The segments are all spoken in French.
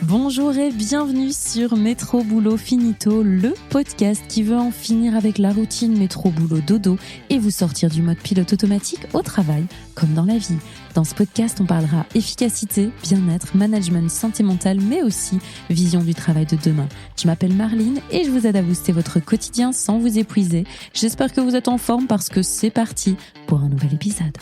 Bonjour et bienvenue sur Métro Boulot Finito, le podcast qui veut en finir avec la routine métro boulot dodo et vous sortir du mode pilote automatique au travail, comme dans la vie. Dans ce podcast, on parlera efficacité, bien-être, management, santé mentale, mais aussi vision du travail de demain. Je m'appelle Marline et je vous aide à booster votre quotidien sans vous épuiser. J'espère que vous êtes en forme parce que c'est parti pour un nouvel épisode.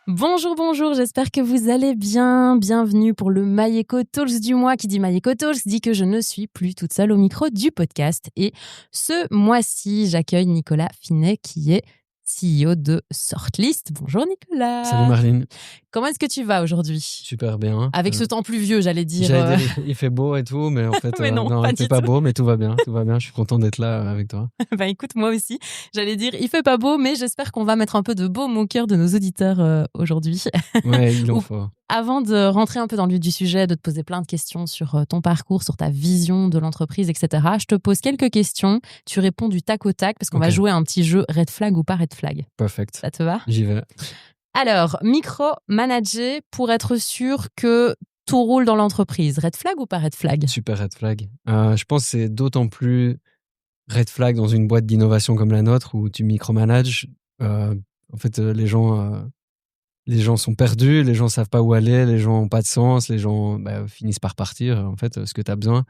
Bonjour, j'espère que vous allez bien. Bienvenue pour le Maïeko Talks du mois. Qui dit Maïeko Talks dit que je ne suis plus toute seule au micro du podcast. Et ce mois-ci, j'accueille Nicolas Finet qui est CEO de Sortlist. Bonjour Nicolas. Salut Marline. Comment est-ce que tu vas aujourd'hui ? Super bien. Avec ce temps pluvieux, j'allais dire. Il fait beau et tout, mais en fait, mais non, il fait pas beau, mais tout va bien. Tout va bien. Je suis content d'être là avec toi. Ben écoute, moi aussi, j'allais dire, il fait pas beau, mais j'espère qu'on va mettre un peu de baume au cœur de nos auditeurs aujourd'hui. Ouais, il en faut. Avant de rentrer un peu dans le vif du sujet, de te poser plein de questions sur ton parcours, sur ta vision de l'entreprise, etc., je te pose quelques questions. Tu réponds du tac au tac parce qu'on va jouer à un petit jeu red flag ou pas red flag. Perfect. Ça te va ? J'y vais. Alors, micro-manager pour être sûr que tout roule dans l'entreprise. Red flag ou pas red flag ? Super red flag. Je pense que c'est d'autant plus red flag dans une boîte d'innovation comme la nôtre où tu micromanages. En fait, les gens sont perdus, les gens savent pas où aller, les gens ont pas de sens, les gens finissent par partir. En fait, ce que tu as besoin,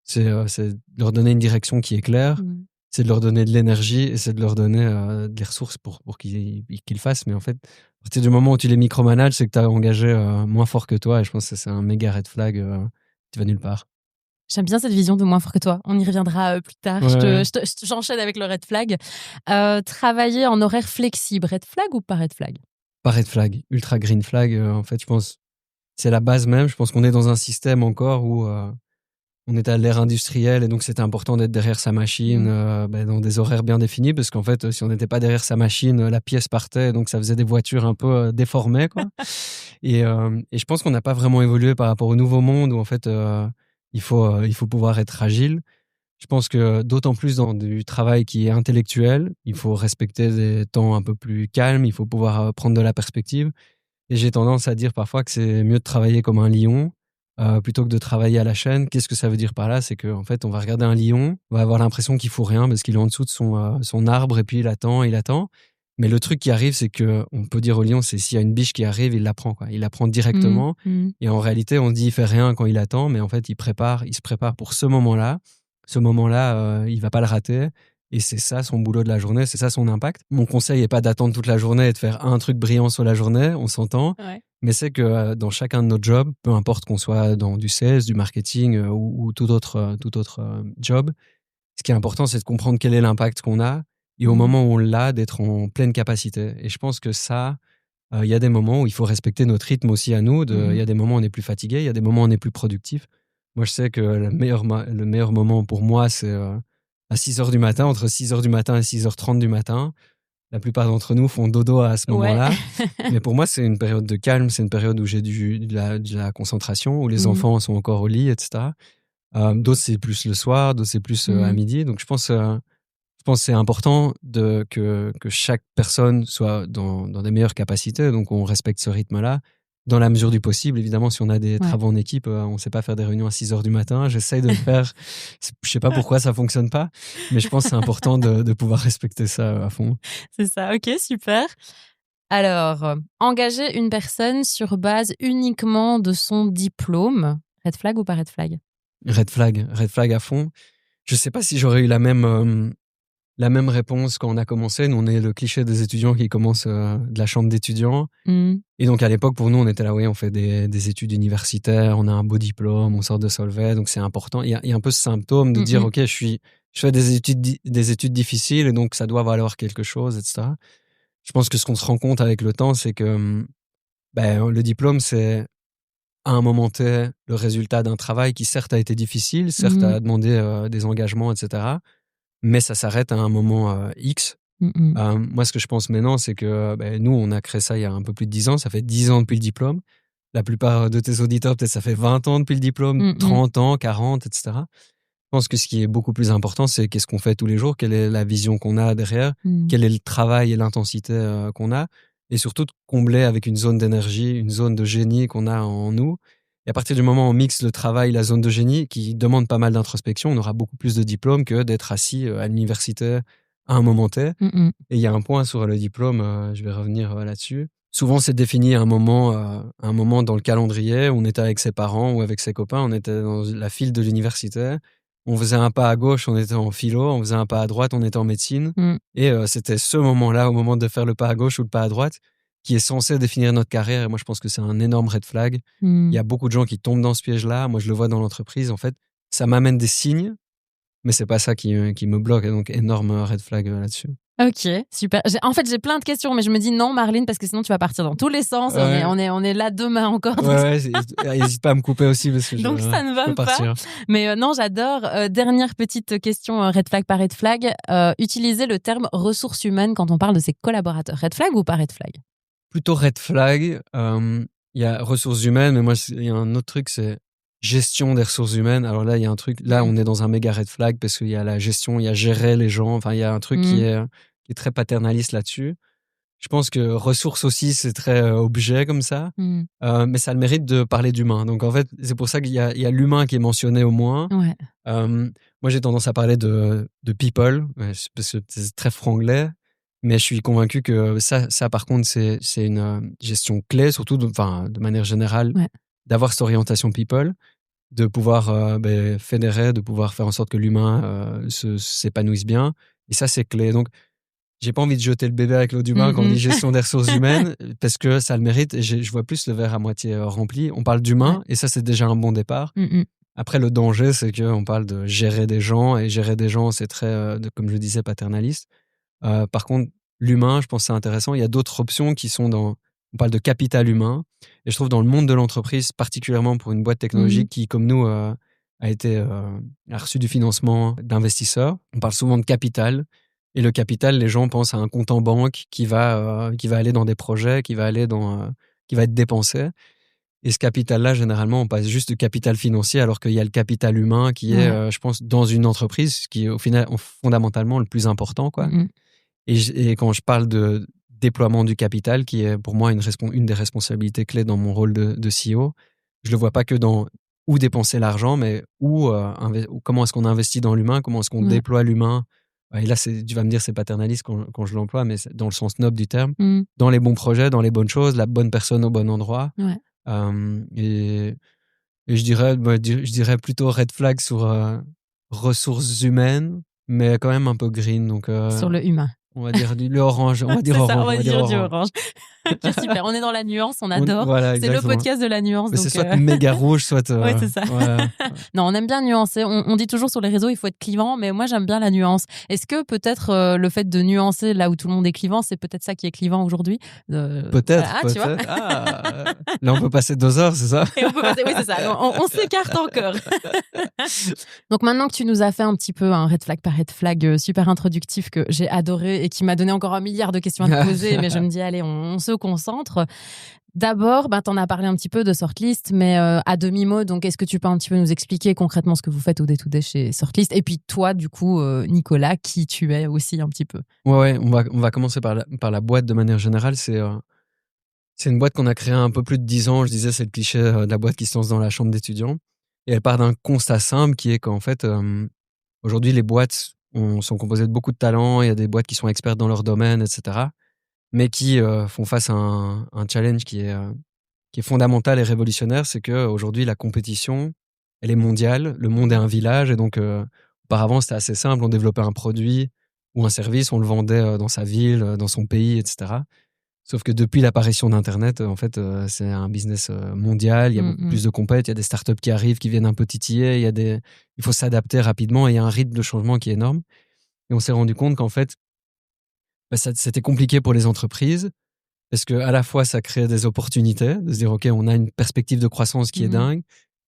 c'est de leur donner une direction qui est claire, c'est de leur donner de l'énergie et c'est de leur donner des ressources pour qu'ils le fassent. Mais en fait, à partir du moment où tu les micromanages, c'est que tu as engagé moins fort que toi et je pense que c'est un méga red flag qui va nulle part. J'aime bien cette vision de moins fort que toi. On y reviendra plus tard. Ouais. J'enchaîne avec le red flag. Travailler en horaire flexible, red flag ou pas red flag ? Pas red flag, ultra green flag. En fait, je pense c'est la base même. Je pense qu'on est dans un système encore où on est à l'ère industrielle et donc c'était important d'être derrière sa machine dans des horaires bien définis parce qu'en fait, si on n'était pas derrière sa machine, la pièce partait donc ça faisait des voitures un peu déformées, quoi. et je pense qu'on n'a pas vraiment évolué par rapport au nouveau monde où en fait il faut pouvoir être agile. Je pense que d'autant plus dans du travail qui est intellectuel, il faut respecter des temps un peu plus calmes, il faut pouvoir prendre de la perspective. Et j'ai tendance à dire parfois que c'est mieux de travailler comme un lion plutôt que de travailler à la chaîne. Qu'est-ce que ça veut dire par là ? C'est qu'en fait, on va regarder un lion, on va avoir l'impression qu'il ne faut rien parce qu'il est en dessous de son arbre et puis il attend. Mais le truc qui arrive, c'est qu'on peut dire au lion, c'est s'il y a une biche qui arrive, il la prend, quoi. Il la prend directement. Et en réalité, on se dit il fait rien quand il attend, mais en fait, il se prépare pour ce moment-là. Ce moment-là, il va pas le rater. Et c'est ça son boulot de la journée, c'est ça son impact. Mon conseil n'est pas d'attendre toute la journée et de faire un truc brillant sur la journée, on s'entend. Ouais. Mais c'est que dans chacun de nos jobs, peu importe qu'on soit dans du sales, du marketing ou tout autre job, ce qui est important, c'est de comprendre quel est l'impact qu'on a et au moment où on l'a, d'être en pleine capacité. Et je pense que ça, il y a des moments où il faut respecter notre rythme aussi à nous. Il y a des moments où on est plus fatigué, il y a des moments où on est plus productif. Moi, je sais que le meilleur moment pour moi, c'est à 6h du matin, entre 6h du matin et 6h30 du matin. La plupart d'entre nous font dodo à ce moment-là. Mais pour moi, c'est une période de calme, c'est une période où j'ai de la concentration, où les enfants sont encore au lit, etc. D'autres, c'est plus le soir, d'autres, c'est plus à midi. Donc, je pense que c'est important que chaque personne soit dans des meilleures capacités. Donc, on respecte ce rythme-là. Dans la mesure du possible, évidemment, si on a des travaux en équipe, on ne sait pas faire des réunions à 6h du matin. J'essaye de le faire. Je ne sais pas pourquoi ça ne fonctionne pas, mais je pense que c'est important de pouvoir respecter ça à fond. C'est ça, ok, super. Alors, engager une personne sur base uniquement de son diplôme, red flag ou pas red flag ? Red flag à fond. Je ne sais pas si j'aurais eu la même réponse quand on a commencé. Nous, on est le cliché des étudiants qui commencent de la chambre d'étudiants. Et donc, à l'époque, pour nous, on était là, oui, on fait des études universitaires, on a un beau diplôme, on sort de Solvay, donc c'est important. Il y a un peu ce symptôme de dire, OK, je fais des études difficiles et donc ça doit valoir quelque chose, etc. Je pense que ce qu'on se rend compte avec le temps, c'est que le diplôme, c'est à un moment T le résultat d'un travail qui, certes, a été difficile, certes, a demandé des engagements, etc., mais ça s'arrête à un moment X. Moi, ce que je pense maintenant, c'est que nous, on a créé ça il y a un peu plus de 10 ans. Ça fait 10 ans depuis le diplôme. La plupart de tes auditeurs, peut-être ça fait 20 ans depuis le diplôme, 30 ans, 40, etc. Je pense que ce qui est beaucoup plus important, c'est qu'est-ce qu'on fait tous les jours, quelle est la vision qu'on a derrière, quel est le travail et l'intensité qu'on a. et surtout de combler avec une zone d'énergie, une zone de génie qu'on a en nous. Et à partir du moment où on mixe le travail, la zone de génie, qui demande pas mal d'introspection, on aura beaucoup plus de diplômes que d'être assis à l'université à un moment T. Et il y a un point sur le diplôme, je vais revenir là-dessus. Souvent, c'est défini à un moment dans le calendrier où on était avec ses parents ou avec ses copains, on était dans la file de l'université. On faisait un pas à gauche, on était en philo, on faisait un pas à droite, on était en médecine. Et c'était ce moment-là, au moment de faire le pas à gauche ou le pas à droite, qui est censé définir notre carrière. Et moi, je pense que c'est un énorme red flag. Il y a beaucoup de gens qui tombent dans ce piège-là. Moi, je le vois dans l'entreprise. En fait, ça m'amène des signes, mais c'est pas ça qui me bloque. Et donc, énorme red flag là-dessus. Ok, super. En fait, j'ai plein de questions, mais je me dis non, Marlene, parce que sinon tu vas partir dans tous les sens. Ouais. On est là demain encore. Ouais, n'hésite pas à me couper aussi parce que donc ça ne va pas. Partir. Mais non, j'adore. Dernière petite question, red flag par red flag. Utiliser le terme ressources humaines quand on parle de ses collaborateurs. Red flag ou pas red flag? Plutôt red flag. Il y a ressources humaines, mais moi, il y a un autre truc, c'est gestion des ressources humaines. Alors là, il y a un truc. Là, on est dans un méga red flag parce qu'il y a la gestion, il y a gérer les gens. Enfin, il y a un truc qui est très paternaliste là-dessus. Je pense que ressources aussi, c'est très objet comme ça. Mais ça a le mérite de parler d'humain. Donc en fait, c'est pour ça qu'il y a l'humain qui est mentionné au moins. Ouais. Moi, j'ai tendance à parler de people, parce que c'est très franglais. Mais je suis convaincu que ça par contre, c'est une gestion clé, surtout de manière générale, d'avoir cette orientation people, de pouvoir fédérer, de pouvoir faire en sorte que l'humain s'épanouisse bien. Et ça, c'est clé. Donc, j'ai pas envie de jeter le bébé avec l'eau du bain quand on dit gestion des ressources humaines, parce que ça a le mérite. Et je vois plus le verre à moitié rempli. On parle d'humain, et ça, c'est déjà un bon départ. Après, le danger, c'est qu'on parle de gérer des gens, et gérer des gens, c'est très, comme je disais, paternaliste. Par contre, l'humain, je pense que c'est intéressant. Il y a d'autres options qui sont on parle de capital humain. Et je trouve dans le monde de l'entreprise, particulièrement pour une boîte technologique qui, comme nous, a reçu du financement d'investisseurs, on parle souvent de capital. Et le capital, les gens pensent à un compte en banque qui va aller dans des projets, qui va être dépensé. Et ce capital-là, généralement, on passe juste du capital financier, alors qu'il y a le capital humain qui est, je pense, dans une entreprise, qui est au final, fondamentalement, le plus important, quoi. Et quand je parle de déploiement du capital, qui est pour moi une des responsabilités clés dans mon rôle de CEO, je le vois pas que dans où dépenser l'argent, mais comment est-ce qu'on investit dans l'humain, comment est-ce qu'on déploie l'humain. Et là, tu vas me dire c'est paternaliste quand je l'emploie, mais c'est dans le sens noble du terme, dans les bons projets, dans les bonnes choses, la bonne personne au bon endroit. Et je dirais plutôt red flag sur ressources humaines, mais quand même un peu green. Donc, sur le humain. On va dire le orange. On va dire orange. On va dire du orange. Ok, super. On est dans la nuance, on adore. Voilà, c'est le podcast de la nuance. Mais donc, c'est soit méga rouge, soit. Oui, c'est ça. Non, on aime bien nuancer. On dit toujours sur les réseaux, il faut être clivant, mais moi, j'aime bien la nuance. Est-ce que peut-être le fait de nuancer là où tout le monde est clivant, c'est peut-être ça qui est clivant aujourd'hui? Peut-être. Tu vois. Là, on peut passer 2 heures, c'est ça? Et on peut passer, oui, c'est ça. On s'écarte encore. Donc maintenant que tu nous as fait un petit peu un red flag par red flag super introductif que j'ai adoré et qui m'a donné encore 1 milliard de questions à te poser, mais je me dis, allez, on se concentre. D'abord, t'en as parlé un petit peu de Sortlist, mais à demi-mot, donc est-ce que tu peux un petit peu nous expliquer concrètement ce que vous faites au day-to-day chez Sortlist? Et puis toi, du coup, Nicolas, qui tu es aussi un petit peu? Ouais, on va commencer par la boîte de manière générale. C'est une boîte qu'on a créée un peu plus de 10 ans. Je disais, c'est le cliché de la boîte qui se lance dans la chambre d'étudiants. Et elle part d'un constat simple qui est qu'en fait, aujourd'hui, les boîtes sont composées de beaucoup de talents. Il y a des boîtes qui sont expertes dans leur domaine, etc. Mais qui font face à un challenge qui est fondamental et révolutionnaire. C'est qu'aujourd'hui, la compétition, elle est mondiale. Le monde est un village. Et donc, auparavant, c'était assez simple. On développait un produit ou un service, on le vendait dans sa ville, dans son pays, etc. Sauf que depuis l'apparition d'Internet, en fait, c'est un business mondial. Il y a beaucoup plus de compètes. Il y a des startups qui arrivent, qui viennent un peu titiller. Il faut s'adapter rapidement et il y a un rythme de changement qui est énorme. Et on s'est rendu compte qu'en fait, c'était compliqué pour les entreprises parce que à la fois, ça crée des opportunités de se dire, OK, on a une perspective de croissance qui est dingue.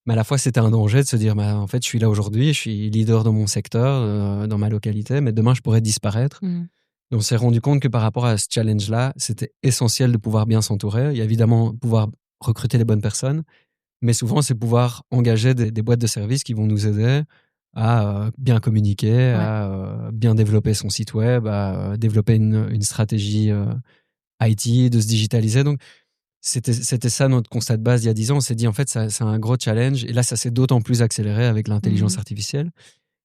Mais à la fois, c'était un danger de se dire, en fait, je suis là aujourd'hui, je suis leader dans mon secteur, dans ma localité, mais demain, je pourrais disparaître. Et on s'est rendu compte que par rapport à ce challenge-là, c'était essentiel de pouvoir bien s'entourer. Il y a évidemment pouvoir recruter les bonnes personnes, mais souvent, c'est pouvoir engager des boîtes de services qui vont nous aider à bien communiquer, à bien développer son site web, à développer une stratégie IT, de se digitaliser. Donc, c'était ça notre constat de base il y a 10 ans. On s'est dit, en fait, c'est un gros challenge. Et là, ça s'est d'autant plus accéléré avec l'intelligence artificielle.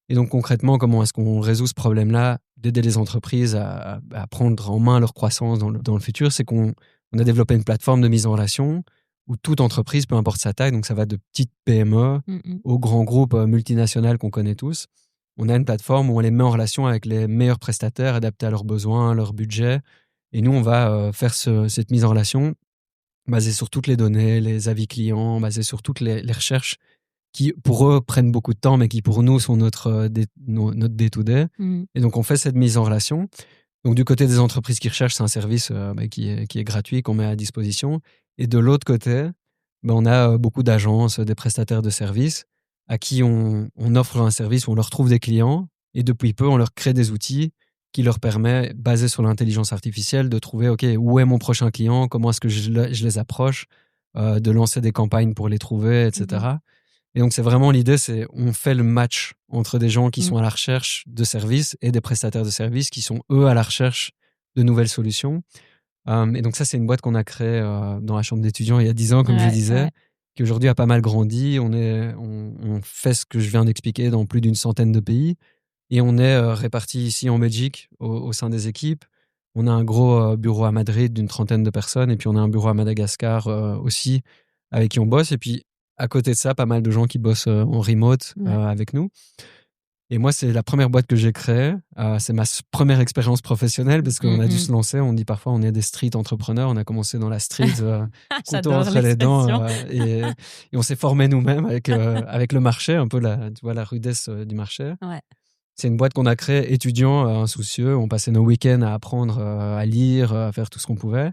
Et donc, concrètement, comment est-ce qu'on résout ce problème-là, d'aider les entreprises à prendre en main leur croissance dans le futur? C'est qu'on a développé une plateforme de mise en relation où toute entreprise, peu importe sa taille, donc ça va de petites PME aux grands groupes multinationaux qu'on connaît tous. On a une plateforme où on les met en relation avec les meilleurs prestataires adaptés à leurs besoins, leur budget. Et nous, on va faire cette mise en relation basée sur toutes les données, les avis clients, basée sur toutes les recherches qui, pour eux, prennent beaucoup de temps, mais qui, pour nous, sont notre day-to-day. Et donc, on fait cette mise en relation. Donc, du côté des entreprises qui recherchent, c'est un service qui est gratuit, qu'on met à disposition. Et de l'autre côté, on a beaucoup d'agences, des prestataires de services à qui on offre un service où on leur trouve des clients. Et depuis peu, on leur crée des outils qui leur permet, basés sur l'intelligence artificielle, de trouver, OK, où est mon prochain client, comment est-ce que je les approche, de lancer des campagnes pour les trouver, etc. Et donc, c'est vraiment l'idée, c'est on fait le match entre des gens qui sont à la recherche de services et des prestataires de services qui sont, eux, à la recherche de nouvelles solutions. Et donc, ça, c'est une boîte qu'on a créée dans la chambre d'étudiants il y a 10 ans, comme je disais, qui aujourd'hui a pas mal grandi. On fait ce que je viens d'expliquer dans plus d'une centaine de pays. Et on est répartis ici en Belgique au sein des équipes. On a un gros bureau à Madrid d'une 30aine de personnes. Et puis, on a un bureau à Madagascar aussi avec qui on bosse. Et puis, à côté de ça, pas mal de gens qui bossent en remote avec nous. Et moi, c'est la première boîte que j'ai créée. C'est ma première expérience professionnelle parce qu'on a dû se lancer. On dit parfois on est des street entrepreneurs. On a commencé dans la street, couteau entre les dents. Et on s'est formé nous-mêmes avec le marché, un peu la rudesse du marché. Ouais. C'est une boîte qu'on a créée étudiants insoucieux. On passait nos week-ends à apprendre à lire, à faire tout ce qu'on pouvait.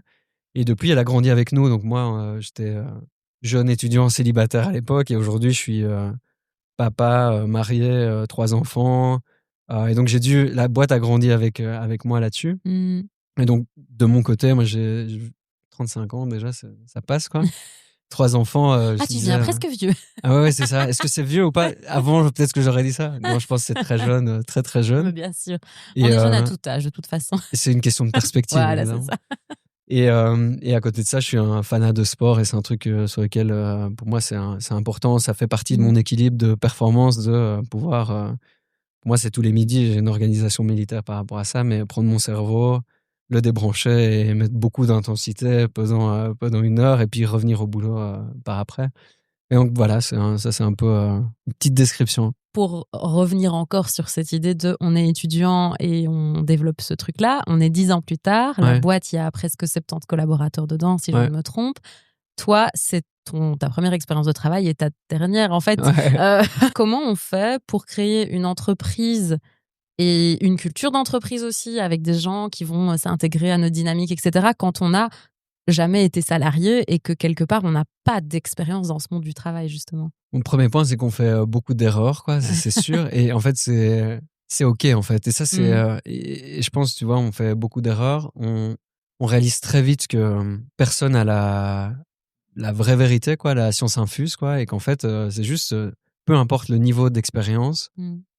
Et depuis, elle a grandi avec nous. Donc moi, j'étais jeune étudiant célibataire à l'époque. Et aujourd'hui, je suis papa, marié, 3 enfants. Et donc, la boîte a grandi avec moi là-dessus. Et donc, de mon côté, moi, j'ai 35 ans déjà, ça passe, quoi. 3 enfants. Tu deviens presque vieux. Ah ouais, c'est ça. Est-ce que c'est vieux ou pas? Avant, peut-être que j'aurais dit ça. Non, je pense que c'est très jeune, très, très jeune. Mais bien sûr. On est jeune à tout âge, de toute façon. C'est une question de perspective, voilà, évidemment. c'est ça. Et à côté de ça, je suis un fanat de sport et c'est un truc sur lequel, pour moi, c'est important. Ça fait partie de mon équilibre de performance, de pouvoir... pour moi, c'est tous les midis, j'ai une organisation militaire par rapport à ça, mais prendre mon cerveau, le débrancher et mettre beaucoup d'intensité pendant 1 heure et puis revenir au boulot par après. Et donc voilà, ça c'est un peu une petite description. Pour revenir encore sur cette idée de on est étudiant et on développe ce truc-là, on est 10 ans plus tard, la boîte, il y a presque 70 collaborateurs dedans, si je ne me trompe. Toi, c'est ta première expérience de travail et ta dernière, en fait. Comment on fait pour créer une entreprise et une culture d'entreprise aussi, avec des gens qui vont s'intégrer à notre dynamique, etc., quand on n'a jamais été salarié et que quelque part, on n'a pas d'expérience dans ce monde du travail, justement? Mon premier point, c'est qu'on fait beaucoup d'erreurs, quoi, c'est sûr. Et en fait, c'est OK, en fait. Et ça, c'est... et je pense, tu vois, on fait beaucoup d'erreurs. On réalise très vite que personne n'a la vraie vérité, quoi, la science infuse, quoi. Et qu'en fait, c'est juste... peu importe le niveau d'expérience,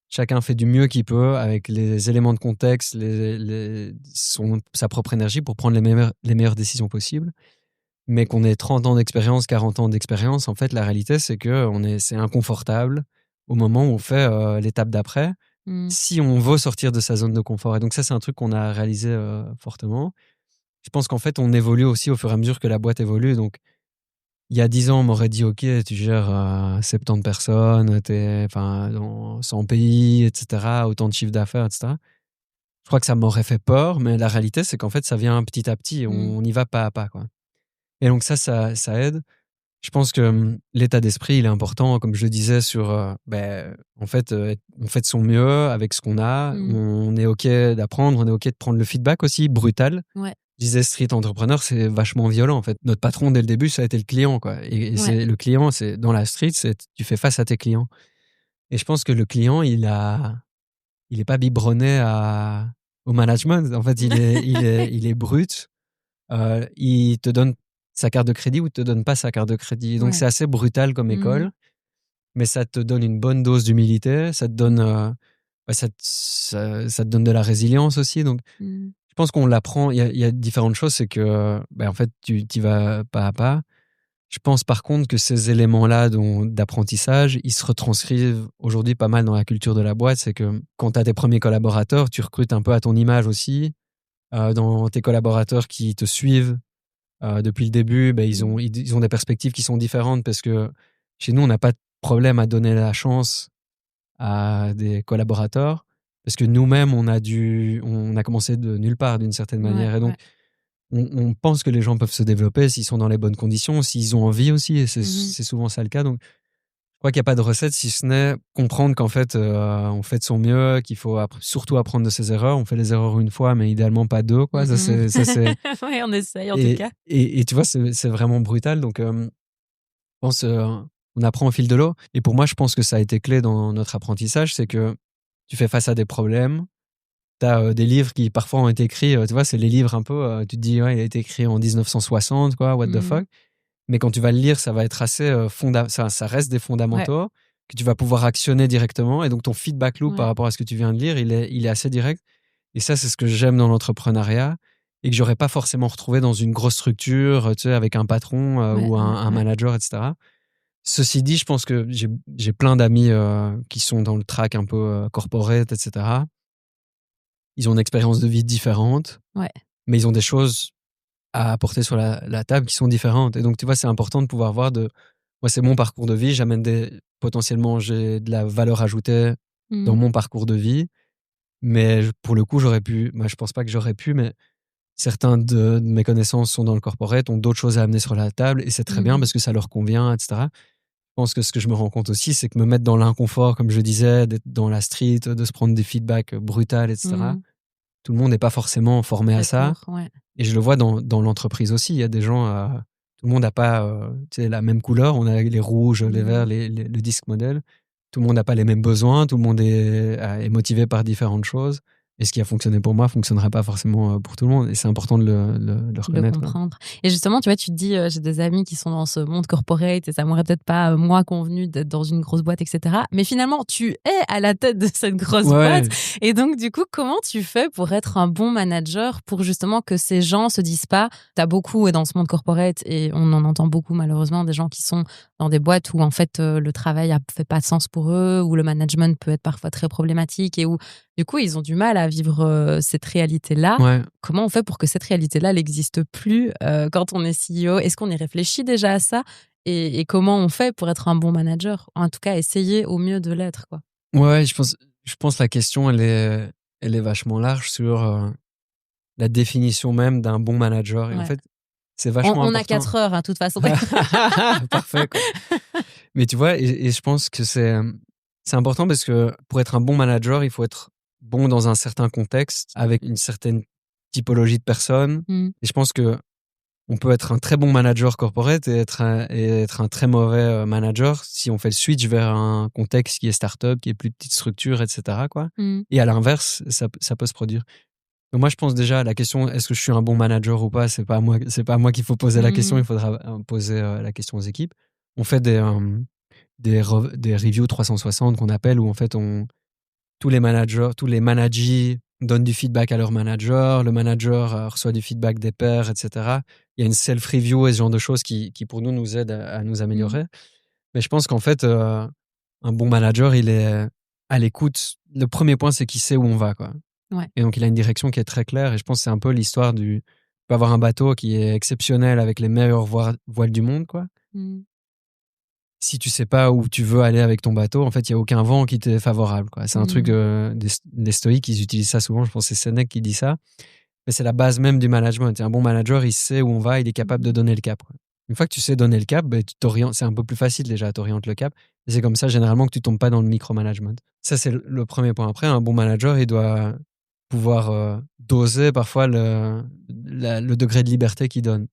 chacun fait du mieux qu'il peut avec les éléments de contexte, sa propre énergie pour prendre les meilleures décisions possibles. Mais qu'on ait 30 ans d'expérience, 40 ans d'expérience, en fait, la réalité, c'est que c'est inconfortable au moment où on fait l'étape d'après, si on veut sortir de sa zone de confort. Et donc ça, c'est un truc qu'on a réalisé fortement. Je pense qu'en fait, on évolue aussi au fur et à mesure que la boîte évolue. Donc, il y a 10 ans, on m'aurait dit, OK, tu gères 70 personnes, t'es dans 100 pays, etc., autant de chiffres d'affaires, etc. Je crois que ça m'aurait fait peur, mais la réalité, c'est qu'en fait, ça vient petit à petit. On y va pas à pas, quoi. Et donc ça aide. Je pense que l'état d'esprit, il est important, comme je le disais, sur, en fait, on fait de son mieux avec ce qu'on a. On est OK d'apprendre, on est OK de prendre le feedback aussi, brutal. Ouais. Je disais, street entrepreneur, c'est vachement violent, en fait. Notre patron, dès le début, ça a été le client, quoi. Et c'est le client, c'est dans la street, tu fais face à tes clients. Et je pense que le client, il est pas biberonné au management. En fait, il est brut. Il te donne sa carte de crédit ou te donne pas sa carte de crédit. Donc, c'est assez brutal comme école, mais ça te donne une bonne dose d'humilité, ça te donne, ça te donne de la résilience aussi. Donc, je Je pense qu'on l'apprend. Il y a différentes choses. C'est que, en fait, tu y vas pas à pas. Je pense par contre que ces éléments-là d'apprentissage, ils se retranscrivent aujourd'hui pas mal dans la culture de la boîte. C'est que quand tu as tes premiers collaborateurs, tu recrutes un peu à ton image aussi. Dans tes collaborateurs qui te suivent depuis le début, ils ont des perspectives qui sont différentes parce que chez nous, on n'a pas de problème à donner la chance à des collaborateurs parce que nous-mêmes, on a commencé de nulle part d'une certaine manière. Et donc, on pense que les gens peuvent se développer s'ils sont dans les bonnes conditions, s'ils ont envie aussi, et c'est souvent ça le cas. Donc, je crois qu'il n'y a pas de recette si ce n'est comprendre qu'en fait, on fait de son mieux, qu'il faut surtout apprendre de ses erreurs. On fait les erreurs une fois, mais idéalement pas deux, quoi. Ça, c'est... Oui, on essaye en tout cas. Et tu vois, c'est vraiment brutal. Donc, je pense on apprend au fil de l'eau. Et pour moi, je pense que ça a été clé dans notre apprentissage, c'est que tu fais face à des problèmes. Tu as des livres qui parfois ont été écrits, tu vois, c'est les livres un peu, tu te dis, ouais, il a été écrit en 1960, quoi, what the fuck. Mais quand tu vas le lire, ça va être assez ça reste des fondamentaux que tu vas pouvoir actionner directement. Et donc, ton feedback loop par rapport à ce que tu viens de lire, il est assez direct. Et ça, c'est ce que j'aime dans l'entrepreneuriat et que j'aurais pas forcément retrouvé dans une grosse structure, tu sais, avec un patron ou un manager, etc. Ceci dit, je pense que j'ai plein d'amis qui sont dans le track un peu corporate, etc. Ils ont une expérience de vie différente, mais ils ont des choses à apporter sur la table qui sont différentes. Et donc, tu vois, c'est important de pouvoir voir moi, c'est mon parcours de vie, potentiellement, j'ai de la valeur ajoutée dans mon parcours de vie, mais pour le coup, moi, je pense pas que j'aurais pu, mais certains de mes connaissances sont dans le corporate, ont d'autres choses à amener sur la table, et c'est très bien parce que ça leur convient, etc. Je pense que ce que je me rends compte aussi, c'est que me mettre dans l'inconfort, comme je disais, d'être dans la street, de se prendre des feedbacks brutals, etc. Tout le monde n'est pas forcément formé à ça. Et je le vois dans l'entreprise aussi. Il y a des gens, tout le monde n'a pas la même couleur. On a les rouges, les verts, le disque modèle. Tout le monde n'a pas les mêmes besoins. Tout le monde est motivé par différentes choses. Et ce qui a fonctionné pour moi ne fonctionnerait pas forcément pour tout le monde. Et c'est important de le reconnaître. De comprendre. Et justement, tu vois, tu te dis, j'ai des amis qui sont dans ce monde corporate et ça m'aurait peut-être pas, moi, convenu d'être dans une grosse boîte, etc. Mais finalement, tu es à la tête de cette grosse boîte. Et donc, du coup, comment tu fais pour être un bon manager pour justement que ces gens se disent pas, t'as beaucoup dans ce monde corporate et on en entend beaucoup malheureusement, des gens qui sont dans des boîtes où en fait le travail fait pas de sens pour eux, où le management peut être parfois très problématique et où du coup ils ont du mal à vivre cette réalité-là. Comment on fait pour que cette réalité-là elle n'existe plus quand on est CEO? Est-ce qu'on y réfléchit déjà à ça et comment on fait pour être un bon manager? En tout cas, essayer au mieux de l'être, quoi. Ouais, je pense que la question elle est vachement large sur la définition même d'un bon manager. Et en fait, c'est vachement important. On a 4 heures, de toute façon. Parfait, quoi. Mais tu vois, et je pense que c'est important parce que pour être un bon manager, il faut être bon dans un certain contexte, avec une certaine typologie de personnes. Et je pense que on peut être un très bon manager corporate et être un très mauvais manager si on fait le switch vers un contexte qui est start-up, qui est plus petite structure, etc., quoi. Et à l'inverse, ça peut se produire. Donc moi, je pense déjà à la question, est-ce que je suis un bon manager ou pas? C'est pas à moi qu'il faut poser la question. Il faudra poser la question aux équipes. On fait des reviews 360 qu'on appelle, où en fait, tous les managers donnent du feedback à leur manager. Le manager reçoit du feedback des pairs, etc. Il y a une self-review et ce genre de choses qui pour nous aident à nous améliorer. Mais je pense qu'en fait, un bon manager, il est à l'écoute. Le premier point, c'est qu'il sait où on va, quoi. Et donc, il a une direction qui est très claire. Et je pense que c'est un peu l'histoire tu peux avoir un bateau qui est exceptionnel avec les meilleures voiles du monde, quoi. Si tu sais pas où tu veux aller avec ton bateau, en fait, il y a aucun vent qui t'est favorable, quoi. C'est un truc des stoïques, ils utilisent ça souvent. Je pense que c'est Sénèque qui dit ça. Mais c'est la base même du management. Un bon manager, il sait où on va, il est capable de donner le cap, quoi. Une fois que tu sais donner le cap, tu t'orientes. C'est un peu plus facile déjà, t'orientes le cap. Et c'est comme ça, généralement, que tu tombes pas dans le micromanagement. Ça, c'est le premier point. Après, un bon manager, il doit pouvoir doser parfois le degré de liberté qu'il donne.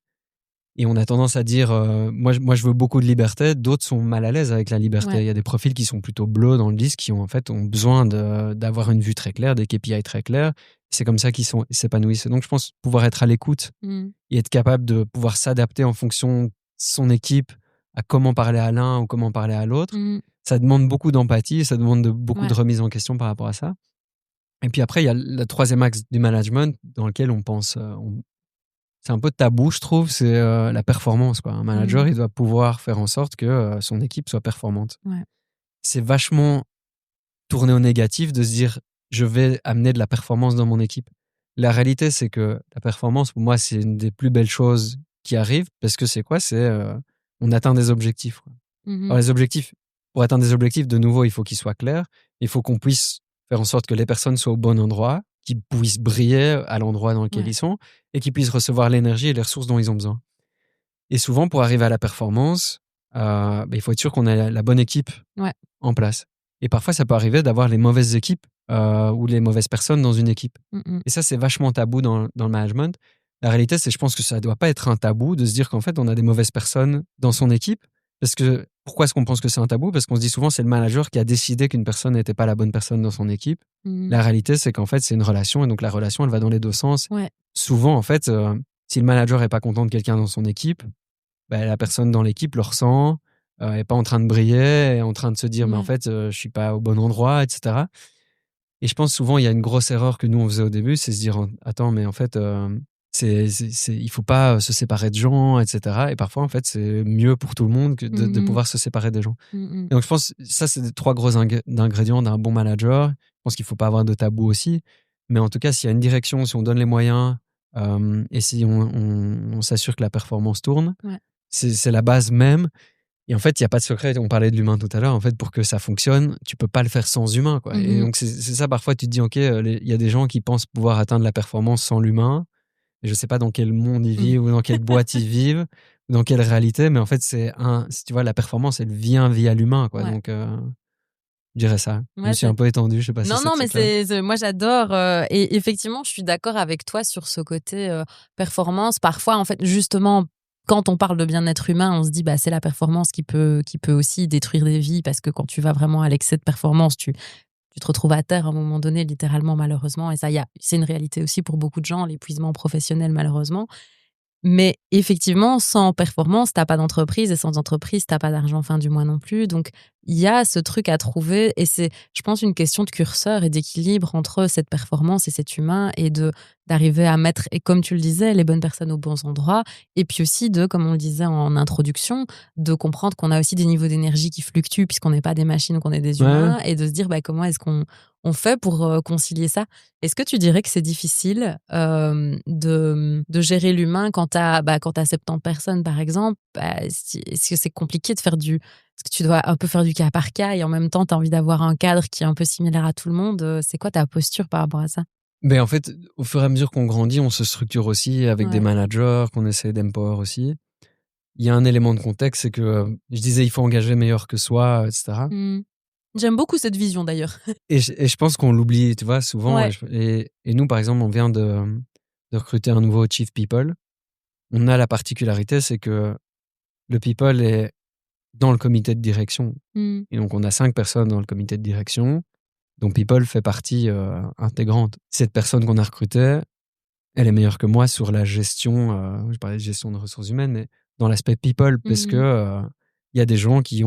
Et on a tendance à dire, moi, je veux beaucoup de liberté. D'autres sont mal à l'aise avec la liberté. Il y a des profils qui sont plutôt bleus dans le disque, qui ont besoin d'avoir une vue très claire, des KPI très clairs. C'est comme ça qu'ils s'épanouissent. Donc, je pense pouvoir être à l'écoute et être capable de pouvoir s'adapter en fonction de son équipe à comment parler à l'un ou comment parler à l'autre. Ça demande beaucoup d'empathie, ça demande beaucoup de remise en question par rapport à ça. Et puis après, il y a le troisième axe du management dans lequel on pense, c'est un peu tabou, je trouve, c'est la performance, quoi. Un manager, il doit pouvoir faire en sorte que son équipe soit performante. Ouais. C'est vachement tourné au négatif de se dire je vais amener de la performance dans mon équipe. La réalité, c'est que la performance, pour moi, c'est une des plus belles choses qui arrivent parce que c'est quoi? C'est on atteint des objectifs, quoi. Alors, les objectifs, pour atteindre des objectifs, de nouveau, il faut qu'ils soient clairs. Il faut qu'on puisse faire en sorte que les personnes soient au bon endroit, qu'ils puissent briller à l'endroit dans lequel Ouais. ils sont et qu'ils puissent recevoir l'énergie et les ressources dont ils ont besoin. Et souvent, pour arriver à la performance, il faut être sûr qu'on a la bonne équipe Ouais. en place. Et parfois, ça peut arriver d'avoir les mauvaises équipes ou les mauvaises personnes dans une équipe. Et ça, c'est vachement tabou dans le management. La réalité, c'est je pense que ça ne doit pas être un tabou de se dire qu'en fait, on a des mauvaises personnes dans son équipe. Parce que pourquoi est-ce qu'on pense que c'est un tabou? Parce qu'on se dit souvent c'est le manager qui a décidé qu'une personne n'était pas la bonne personne dans son équipe. La réalité, c'est qu'en fait, c'est une relation et donc la relation, elle va dans les deux sens. Ouais. Souvent, en fait, si le manager est pas content de quelqu'un dans son équipe, la personne dans l'équipe le ressent, est pas en train de briller, est en train de se dire mais en fait, je suis pas au bon endroit, etc. Et je pense souvent il y a une grosse erreur que nous on faisait au début, c'est se dire attends mais en fait il faut pas se séparer de gens, etc. Et parfois en fait c'est mieux pour tout le monde que de pouvoir se séparer des gens. Et donc je pense ça c'est les trois gros ingrédients d'un bon manager. Je pense qu'il faut pas avoir de tabou aussi, mais en tout cas s'il y a une direction, si on donne les moyens et si on s'assure que la performance tourne, c'est la base même. Et en fait, il n'y a pas de secret. On parlait de l'humain tout à l'heure. En fait, pour que ça fonctionne, tu peux pas le faire sans humain, quoi. Et donc, c'est ça, parfois, tu te dis, OK, il y a des gens qui pensent pouvoir atteindre la performance sans l'humain. Et je sais pas dans quel monde ils vivent ou dans quelle boîte ils vivent ou dans quelle réalité. Mais en fait, tu vois, la performance, elle vient via l'humain, quoi. Ouais. Donc, je dirais ça. Je me suis un peu étendu. Je sais pas si Non, c'est mais clair. moi j'adore. Et effectivement, je suis d'accord avec toi sur ce côté performance. Parfois, en fait, justement, quand on parle de bien-être humain, on se dit c'est la performance qui peut aussi détruire des vies parce que quand tu vas vraiment à l'excès de performance, tu te retrouves à terre à un moment donné, littéralement, malheureusement. Et ça, c'est une réalité aussi pour beaucoup de gens, l'épuisement professionnel, malheureusement. Mais effectivement, sans performance, t'as pas d'entreprise et sans entreprise, t'as pas d'argent fin du mois non plus. Donc, il y a ce truc à trouver et c'est, je pense, une question de curseur et d'équilibre entre cette performance et cet humain et d'arriver à mettre, et comme tu le disais, les bonnes personnes aux bons endroits. Et puis aussi comme on le disait en introduction, de comprendre qu'on a aussi des niveaux d'énergie qui fluctuent puisqu'on n'est pas des machines, qu'on est des humains et de se dire comment est-ce qu'on fait pour concilier ça. Est-ce que tu dirais que c'est difficile de gérer l'humain quand tu as 70 personnes, par exemple? Est-ce que c'est compliqué de faire Est-ce que tu dois un peu faire du cas par cas et en même temps, tu as envie d'avoir un cadre qui est un peu similaire à tout le monde? C'est quoi ta posture par rapport à ça? Mais en fait, au fur et à mesure qu'on grandit, on se structure aussi avec des managers qu'on essaie d'empower aussi. Il y a un élément de contexte, c'est que je disais il faut engager meilleur que soi, etc. J'aime beaucoup cette vision d'ailleurs. Et je pense qu'on l'oublie, tu vois, souvent. Ouais. Et nous, par exemple, on vient de recruter un nouveau Chief People. On a la particularité, c'est que le People est dans le comité de direction. Et donc, on a 5 personnes dans le comité de direction, dont People fait partie intégrante. Cette personne qu'on a recrutée, elle est meilleure que moi sur la gestion, je parlais de gestion de ressources humaines, mais dans l'aspect People, parce que il y a des gens qui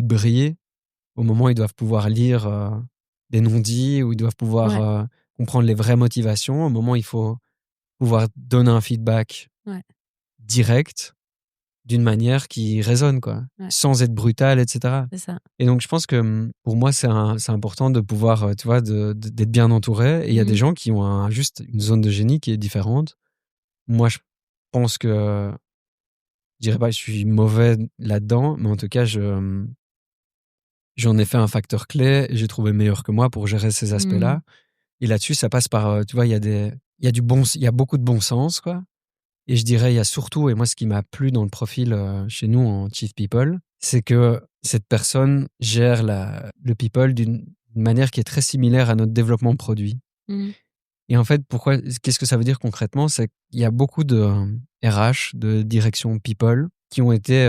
brillent au moment où ils doivent pouvoir lire des non-dits, où ils doivent pouvoir comprendre les vraies motivations, au moment où il faut pouvoir donner un feedback direct d'une manière qui résonne, quoi, sans être brutal, etc. C'est ça. Et donc, je pense que pour moi, c'est important de pouvoir, tu vois, d'être bien entouré. Et il y a des gens qui ont juste une zone de génie qui est différente. Moi, je pense que, je dirais pas que je suis mauvais là-dedans, mais en tout cas, j'en ai fait un facteur clé et j'ai trouvé meilleur que moi pour gérer ces aspects-là. Et là-dessus, ça passe par, tu vois, il y a beaucoup de bon sens, quoi. Et je dirais, il y a surtout, et moi, ce qui m'a plu dans le profil chez nous en Chief People, c'est que cette personne gère le people d'une manière qui est très similaire à notre développement produit. Et en fait, qu'est-ce que ça veut dire concrètement? C'est qu'il y a beaucoup de RH, de direction people, qui ont été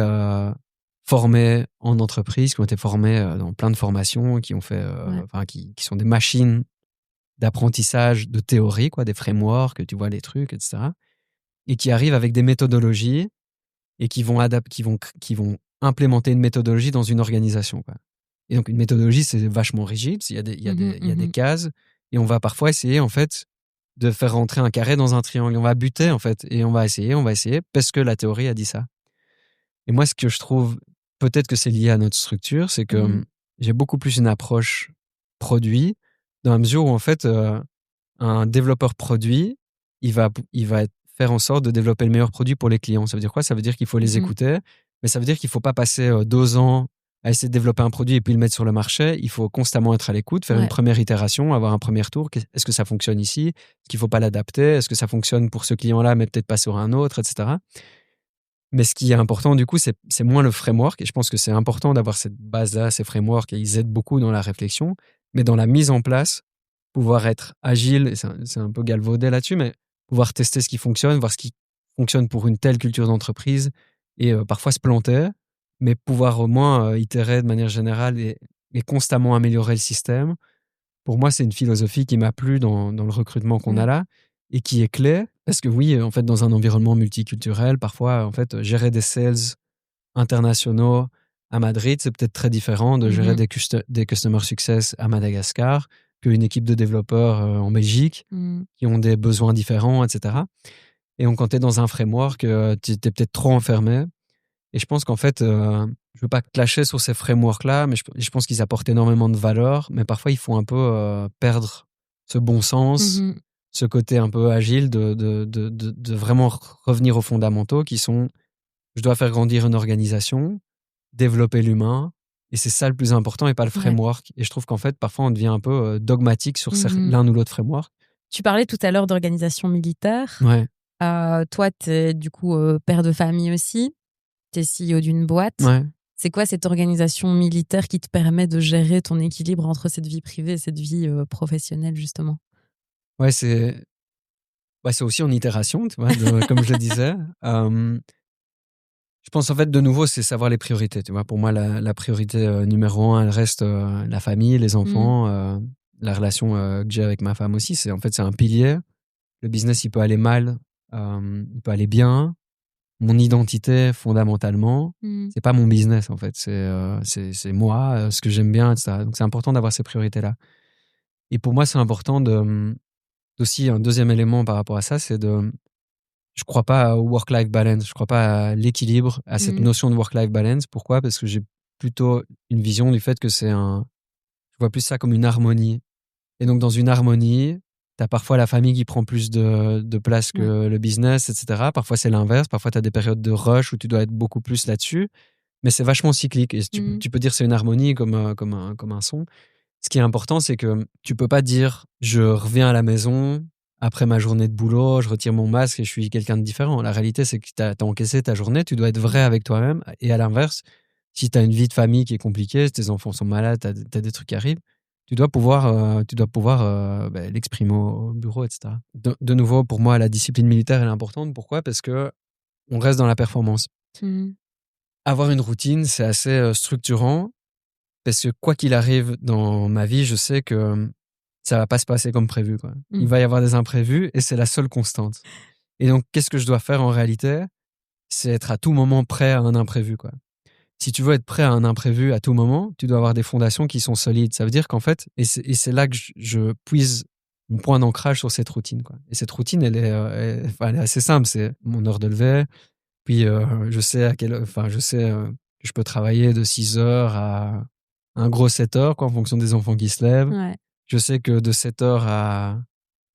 formés en entreprise, qui ont été formés dans plein de formations, qui ont fait, qui sont des machines d'apprentissage de théorie, quoi, des frameworks, tu vois, les trucs, etc. Et qui arrivent avec des méthodologies et qui vont implémenter une méthodologie dans une organisation, quoi. Et donc, une méthodologie, c'est vachement rigide. Il y a des cases, Et on va parfois essayer, en fait, de faire rentrer un carré dans un triangle. On va buter, en fait, et on va essayer, parce que la théorie a dit ça. Et moi, ce que je trouve, peut-être que c'est lié à notre structure, c'est que j'ai beaucoup plus une approche produit, dans la mesure où, en fait, un développeur produit, il va faire en sorte de développer le meilleur produit pour les clients. Ça veut dire quoi? Ça veut dire qu'il faut les écouter, mais ça veut dire qu'il ne faut pas passer 2 ans à essayer de développer un produit et puis le mettre sur le marché. Il faut constamment être à l'écoute, faire une première itération, avoir un premier tour. Est-ce que ça fonctionne ici? Est-ce qu'il ne faut pas l'adapter? Est-ce que ça fonctionne pour ce client-là, mais peut-être pas sur un autre, etc. Mais ce qui est important, du coup, c'est moins le framework. Et je pense que c'est important d'avoir cette base-là, ces frameworks, et ils aident beaucoup dans la réflexion. Mais dans la mise en place, pouvoir être agile, et c'est un peu galvaudé là-dessus, mais pouvoir tester ce qui fonctionne, voir ce qui fonctionne pour une telle culture d'entreprise, et parfois se planter, mais pouvoir au moins itérer de manière générale et constamment améliorer le système. Pour moi, c'est une philosophie qui m'a plu dans le recrutement qu'on a là, et qui est clé, parce que oui, en fait, dans un environnement multiculturel, parfois, en fait, gérer des sales internationaux à Madrid, c'est peut-être très différent de gérer des customer success à Madagascar qu'une équipe de développeurs en Belgique qui ont des besoins différents, etc. Et donc, quand tu es dans un framework, tu es peut-être trop enfermé. Et je pense qu'en fait, je ne veux pas clasher sur ces frameworks-là, mais je pense qu'ils apportent énormément de valeur, mais parfois, il faut un peu perdre ce bon sens, ce côté un peu agile de vraiment revenir aux fondamentaux qui sont: je dois faire grandir une organisation, développer l'humain, et c'est ça le plus important et pas le framework. Et je trouve qu'en fait, parfois, on devient un peu dogmatique sur l'un ou l'autre framework. Tu parlais tout à l'heure d'organisation militaire. Ouais. Toi, tu es du coup père de famille aussi. Tu es CEO d'une boîte. Ouais. C'est quoi cette organisation militaire qui te permet de gérer ton équilibre entre cette vie privée et cette vie professionnelle, justement? Ouais, c'est aussi en itération, tu vois, comme je le disais. Je pense en fait, de nouveau, c'est savoir les priorités. Tu vois, pour moi, la priorité numéro 1, elle reste la famille, les enfants, la relation que j'ai avec ma femme aussi. C'est un pilier. Le business, il peut aller mal, il peut aller bien. Mon identité, fondamentalement, c'est pas mon business en fait. C'est moi, ce que j'aime bien, etc. Donc c'est important d'avoir ces priorités-là. Et pour moi, c'est important aussi un deuxième élément par rapport à ça, c'est je crois pas au work-life balance, je crois pas à l'équilibre, à cette notion de work-life balance. Pourquoi? Parce que j'ai plutôt une vision du fait que je vois plus ça comme une harmonie. Et donc, dans une harmonie, tu as parfois la famille qui prend plus de place que le business, etc. Parfois, c'est l'inverse. Parfois, tu as des périodes de rush où tu dois être beaucoup plus là-dessus. Mais c'est vachement cyclique. Et tu peux dire que c'est une harmonie comme un son. Ce qui est important, c'est que tu peux pas dire je reviens à la maison après ma journée de boulot, je retire mon masque et je suis quelqu'un de différent. La réalité, c'est que tu as encaissé ta journée, tu dois être vrai avec toi-même. Et à l'inverse, si tu as une vie de famille qui est compliquée, si tes enfants sont malades, tu as des trucs qui arrivent, tu dois pouvoir l'exprimer au bureau, etc. De nouveau, pour moi, la discipline militaire, elle est importante. Pourquoi? Parce que on reste dans la performance. Avoir une routine, c'est assez structurant. Parce que quoi qu'il arrive dans ma vie, je sais que ça va pas se passer comme prévu, quoi. Il va y avoir des imprévus et c'est la seule constante. Et donc, qu'est-ce que je dois faire en réalité? C'est être à tout moment prêt à un imprévu, quoi. Si tu veux être prêt à un imprévu à tout moment, tu dois avoir des fondations qui sont solides. Ça veut dire qu'en fait, et c'est là que je puise mon point d'ancrage sur cette routine, quoi. Et cette routine, elle est assez simple. C'est mon heure de lever. Puis, je sais que je peux travailler de 6 heures à un gros 7 heures, quoi, en fonction des enfants qui se lèvent. Ouais. Je sais que de 7 heures à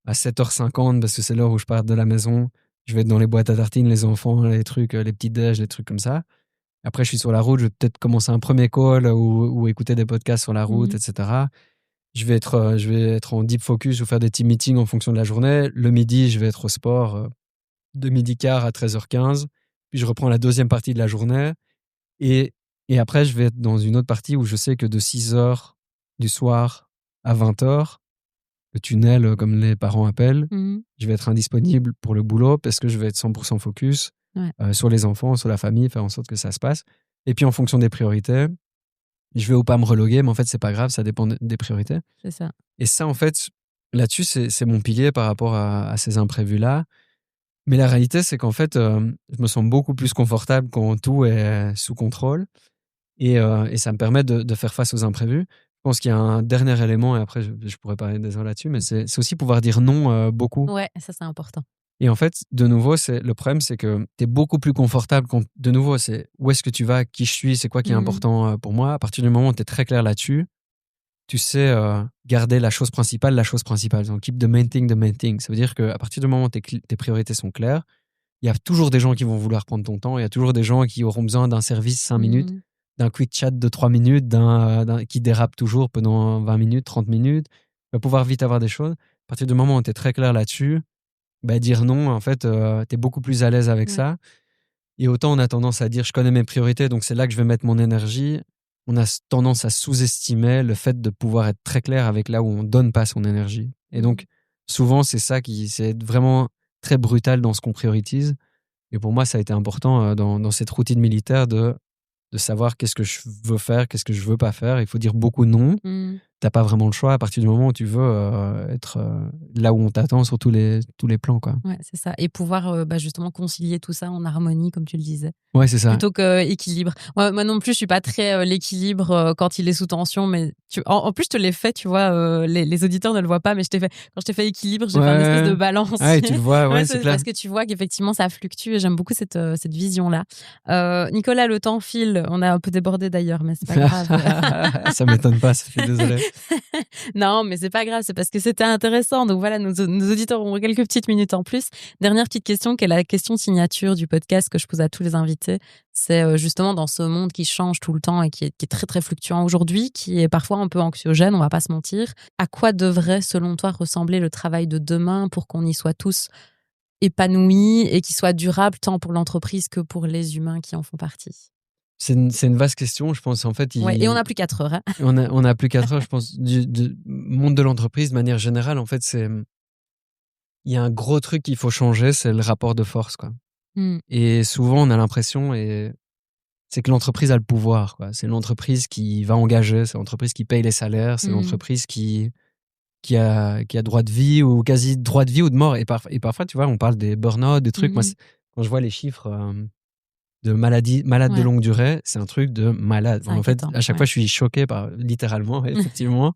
7h50, parce que c'est l'heure où je pars de la maison, je vais être dans les boîtes à tartines, les enfants, les trucs, les petits déj, les trucs comme ça. Après, je suis sur la route, je vais peut-être commencer un premier call ou écouter des podcasts sur la route, etc. Je vais être en deep focus ou faire des team meetings en fonction de la journée. Le midi, je vais être au sport de 12h15 à 13h15. Puis je reprends la deuxième partie de la journée. Et après, je vais être dans une autre partie où je sais que de 6h du soir à 20h, le tunnel, comme les parents appellent, je vais être indisponible pour le boulot parce que je vais être 100% focus sur les enfants, sur la famille, faire en sorte que ça se passe. Et puis, en fonction des priorités, je vais ou pas me reloguer, mais en fait, c'est pas grave, ça dépend des priorités. C'est ça. Et ça, en fait, là-dessus, c'est mon pilier par rapport à ces imprévus-là. Mais la réalité, c'est qu'en fait, je me sens beaucoup plus confortable quand tout est sous contrôle. Et ça me permet de faire face aux imprévus. Je pense qu'il y a un dernier élément, et après, je pourrais parler des heures là-dessus, mais c'est aussi pouvoir dire non beaucoup. Ouais, ça c'est important. Et en fait, de nouveau, le problème, c'est que tu es beaucoup plus confortable quand, de nouveau, c'est où est-ce que tu vas, qui je suis, c'est quoi qui est important pour moi. À partir du moment où tu es très clair là-dessus, tu sais garder la chose principale. Donc, keep the main thing. Ça veut dire qu'à partir du moment où tes priorités sont claires, il y a toujours des gens qui vont vouloir prendre ton temps. Il y a toujours des gens qui auront besoin d'un service 5 minutes, d'un quick chat de 3 minutes, qui dérape toujours pendant 20 minutes, 30 minutes. Tu vas pouvoir vite avoir des choses. À partir du moment où tu es très clair là-dessus, dire non, en fait, tu es beaucoup plus à l'aise avec ça. Et autant on a tendance à dire je connais mes priorités, donc c'est là que je vais mettre mon énergie. On a tendance à sous-estimer le fait de pouvoir être très clair avec là où on donne pas son énergie. Et donc, souvent, c'est c'est vraiment très brutal dans ce qu'on priorise. Et pour moi, ça a été important dans cette routine militaire de savoir qu'est-ce que je veux faire, qu'est-ce que je veux pas faire. Il faut dire beaucoup non. T'as pas vraiment le choix à partir du moment où tu veux être là où on t'attend sur tous les plans, quoi. Ouais, c'est ça. Et pouvoir justement concilier tout ça en harmonie, comme tu le disais. Ouais, c'est ça. Plutôt qu'équilibre. Moi non plus, je suis pas très l'équilibre quand il est sous tension, mais en plus, je te l'ai fait, tu vois, les auditeurs ne le voient pas, mais quand je t'ai fait équilibre, j'ai fait une espèce de balance. Ah, et tu le vois, ouais, c'est clair. Parce que tu vois qu'effectivement, ça fluctue et j'aime beaucoup cette vision-là. Nicolas, le temps file. On a un peu débordé d'ailleurs, mais c'est pas grave. Ça m'étonne pas, ça fait désolé. Non, mais c'est pas grave, c'est parce que c'était intéressant. Donc voilà, nos auditeurs auront quelques petites minutes en plus. Dernière petite question, qui est la question signature du podcast que je pose à tous les invités. C'est justement dans ce monde qui change tout le temps et qui est très très fluctuant aujourd'hui, qui est parfois un peu anxiogène, on va pas se mentir. À quoi devrait, selon toi, ressembler le travail de demain pour qu'on y soit tous épanouis et qu'il soit durable tant pour l'entreprise que pour les humains qui en font partie? C'est une vaste question, je pense. En fait, et on n'a plus 4 heures. Hein. On a plus 4 heures, je pense. Du monde de l'entreprise, de manière générale, en fait, il y a un gros truc qu'il faut changer, c'est le rapport de force, quoi. Et souvent, on a l'impression, c'est que l'entreprise a le pouvoir, quoi. C'est l'entreprise qui va engager, c'est l'entreprise qui paye les salaires, c'est l'entreprise qui a droit de vie ou quasi droit de vie ou de mort. Et parfois, tu vois, on parle des burn-out, des trucs. Moi, quand je vois les chiffres de malades de longue durée, c'est un truc de malade. En fait, à chaque fois, je suis choqué littéralement, effectivement.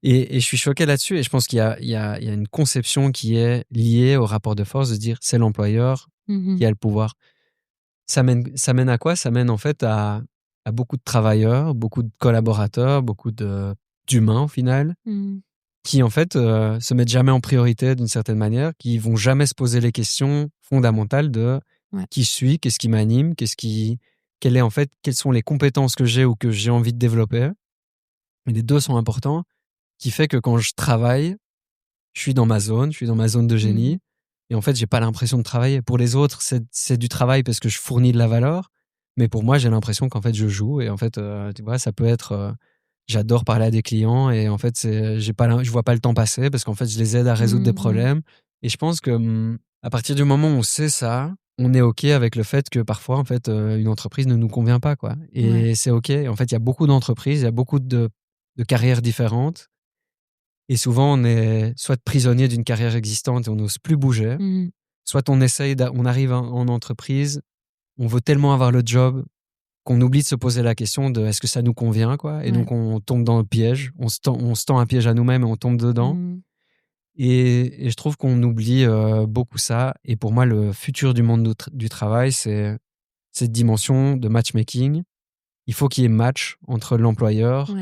Et je suis choqué là-dessus. Et je pense qu'il y a une conception qui est liée au rapport de force, de dire c'est l'employeur qui a le pouvoir. Ça mène à quoi? Ça mène en fait à beaucoup de travailleurs, beaucoup de collaborateurs, beaucoup d'humains au final, qui en fait se mettent jamais en priorité d'une certaine manière, qui vont jamais se poser les questions fondamentales de qui je suis, qu'est-ce qui m'anime, quelles sont les compétences que j'ai ou que j'ai envie de développer. Et les deux sont importants, qui fait que quand je travaille, je suis dans ma zone de génie. Et en fait, j'ai pas l'impression de travailler. Pour les autres, c'est du travail parce que je fournis de la valeur. Mais pour moi, j'ai l'impression qu'en fait, je joue. Et en fait, tu vois, ça peut être... j'adore parler à des clients et en fait, je vois pas le temps passer parce qu'en fait, je les aide à résoudre des problèmes. Et je pense que à partir du moment où on sait ça, on est OK avec le fait que parfois, en fait, une entreprise ne nous convient pas, quoi. Et c'est OK. En fait, il y a beaucoup d'entreprises, il y a beaucoup de carrières différentes. Et souvent, on est soit prisonnier d'une carrière existante et on n'ose plus bouger, soit on arrive en entreprise, on veut tellement avoir le job qu'on oublie de se poser la question de est-ce que ça nous convient, quoi. Et donc, on tombe dans le piège, on se tend un piège à nous-mêmes et on tombe dedans. Et je trouve qu'on oublie beaucoup ça. Et pour moi, le futur du monde du travail, c'est cette dimension de matchmaking. Il faut qu'il y ait match entre l'employeur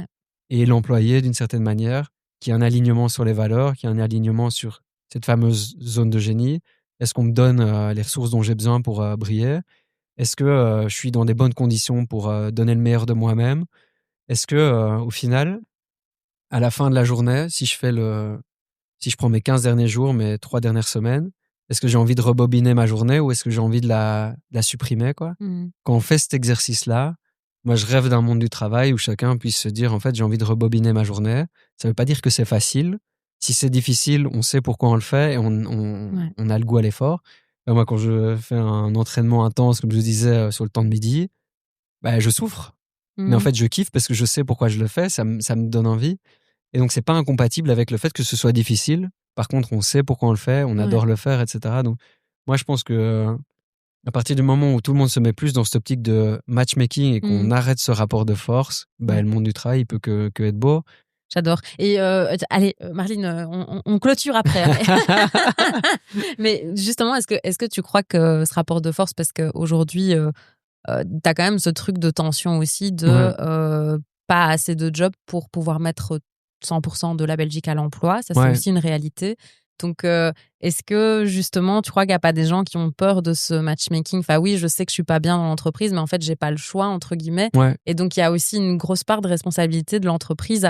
et l'employé d'une certaine manière, qu'il y ait un alignement sur les valeurs, qu'il y ait un alignement sur cette fameuse zone de génie. Est-ce qu'on me donne les ressources dont j'ai besoin pour briller? Est-ce que je suis dans des bonnes conditions pour donner le meilleur de moi-même? Est-ce que au final, à la fin de la journée, si je prends mes 15 derniers jours, mes 3 dernières semaines, est-ce que j'ai envie de rebobiner ma journée ou est-ce que j'ai envie de la supprimer, quoi? Quand on fait cet exercice-là, moi, je rêve d'un monde du travail où chacun puisse se dire, en fait, j'ai envie de rebobiner ma journée. Ça ne veut pas dire que c'est facile. Si c'est difficile, on sait pourquoi on le fait et on a le goût à l'effort. Moi, quand je fais un entraînement intense, comme je disais, sur le temps de midi, je souffre. Mais en fait, je kiffe parce que je sais pourquoi je le fais. Ça me donne envie. Et donc, c'est pas incompatible avec le fait que ce soit difficile. Par contre, on sait pourquoi on le fait, on adore le faire, etc. Donc, moi, je pense que À partir du moment où tout le monde se met plus dans cette optique de matchmaking et qu'on arrête ce rapport de force, le monde du travail, il peut que être beau. J'adore. Et allez, Marlene, on clôture après. Mais justement, est-ce que tu crois que ce rapport de force, parce qu'aujourd'hui, t'as quand même ce truc de tension aussi de pas assez de jobs pour pouvoir mettre 100% de la Belgique à l'emploi. Ça, c'est aussi une réalité. Donc, est-ce que justement, tu crois qu'il n'y a pas des gens qui ont peur de ce matchmaking? Enfin, oui, je sais que je suis pas bien dans l'entreprise, mais en fait, j'ai pas le choix, entre guillemets. Et donc, il y a aussi une grosse part de responsabilité de l'entreprise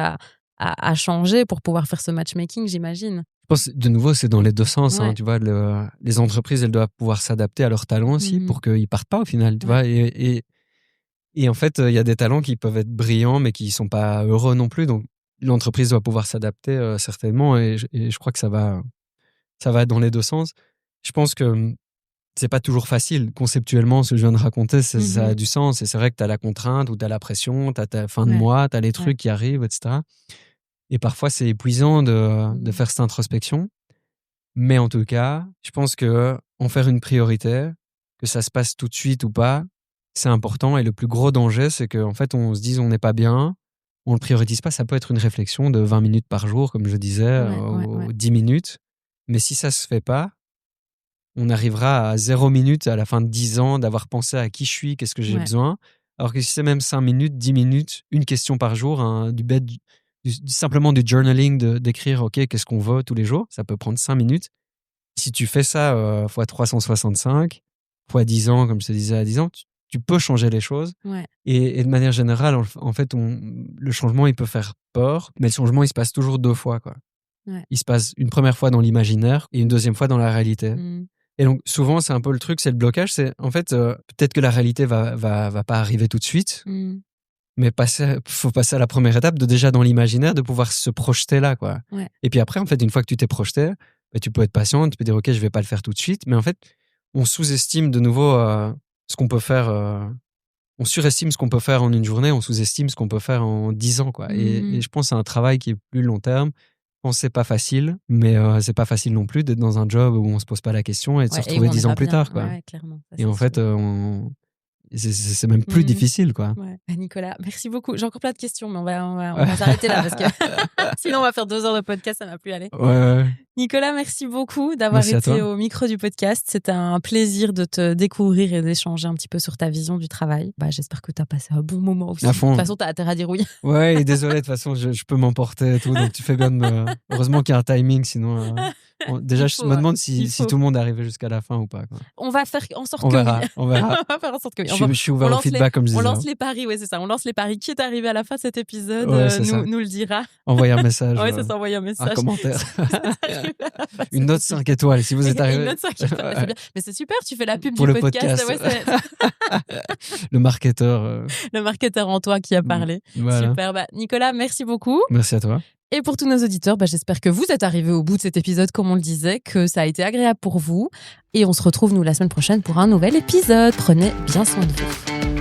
à changer pour pouvoir faire ce matchmaking, j'imagine. Je pense, de nouveau, c'est dans les deux sens. Hein, tu vois, les entreprises, elles doivent pouvoir s'adapter à leurs talents aussi pour qu'ils partent pas au final. Tu vois, et en fait, il y a des talents qui peuvent être brillants, mais qui sont pas heureux non plus. Donc, l'entreprise doit pouvoir s'adapter certainement. Et je crois que ça va dans les deux sens. Je pense que c'est pas toujours facile. Conceptuellement, ce que je viens de raconter, ça a du sens. Et c'est vrai que tu as la contrainte ou tu as la pression, tu as ta fin de mois, tu as les trucs qui arrivent, etc. Et parfois, c'est épuisant de faire cette introspection. Mais en tout cas, je pense qu'en faire une priorité, que ça se passe tout de suite ou pas, c'est important. Et le plus gros danger, c'est qu'en fait, on se dise on n'est pas bien, on ne le priorise pas. Ça peut être une réflexion de 20 minutes par jour, comme je disais, ou 10 minutes. Mais si ça ne se fait pas, on arrivera à 0 minutes à la fin de 10 ans d'avoir pensé à qui je suis, qu'est-ce que j'ai besoin. Alors que si c'est même 5 minutes, 10 minutes, une question par jour, simplement du journaling, d'écrire OK, qu'est-ce qu'on veut tous les jours, ça peut prendre 5 minutes. Si tu fais ça fois 365, fois 10 ans, comme je te disais à 10 ans, tu peux changer les choses. Et de manière générale, en fait, le changement, il peut faire peur, mais le changement, il se passe toujours 2 fois, quoi. Il se passe une première fois dans l'imaginaire et une deuxième fois dans la réalité. Et donc, souvent, c'est un peu le truc, c'est le blocage. C'est en fait, peut-être que la réalité va pas arriver tout de suite, mais faut passer à la première étape de déjà dans l'imaginaire, de pouvoir se projeter là, quoi. Et puis après, en fait, une fois que tu t'es projeté, tu peux être patient, tu peux dire, OK, je vais pas le faire tout de suite. Mais en fait, on sous-estime de nouveau ce qu'on peut faire. On surestime ce qu'on peut faire en une journée, on sous-estime ce qu'on peut faire en 10 ans, quoi. Et je pense que c'est un travail qui est plus long terme. Je pense que c'est pas facile, mais c'est pas facile non plus d'être dans un job où on se pose pas la question et de se retrouver 10 ans plus tard, quoi. Clairement, ça, et en fait, c'est même plus difficile, quoi. Nicolas, merci beaucoup. J'ai encore plein de questions, mais on va s'arrêter là parce que sinon on va faire 2 heures de podcast, ça va plus aller. Nicolas, merci beaucoup d'avoir été au micro du podcast. C'était un plaisir de te découvrir et d'échanger un petit peu sur ta vision du travail. J'espère que tu as passé un bon moment aussi. À fond. De toute façon, tu as intérêt à dire oui. Ouais, et désolé, de toute façon, je peux m'emporter et tout, donc tu fais bien de me... Heureusement qu'il y a un timing, sinon... Déjà, je me demande si tout le monde est arrivé jusqu'à la fin ou pas, quoi. On va faire en sorte on que verra. oui. On verra. On va faire en sorte que oui. Je suis ouvert au feedback, comme je disais. On lance les paris, c'est ça. On lance les paris. Qui est arrivé à la fin de cet épisode nous le dira. Envoyez un message. C'est ça, envoyez un message. Un commentaire. Une note 5 étoiles, si vous êtes arrivé. Une note 5 étoiles, c'est bien. Mais c'est super, tu fais la pub pour du le podcast. Le marketeur. Le marketeur en toi qui a parlé. Voilà. Super. Nicolas, merci beaucoup. Merci à toi. Et pour tous nos auditeurs, j'espère que vous êtes arrivés au bout de cet épisode, comme on le disait, que ça a été agréable pour vous. Et on se retrouve, nous, la semaine prochaine pour un nouvel épisode. Prenez bien soin de vous.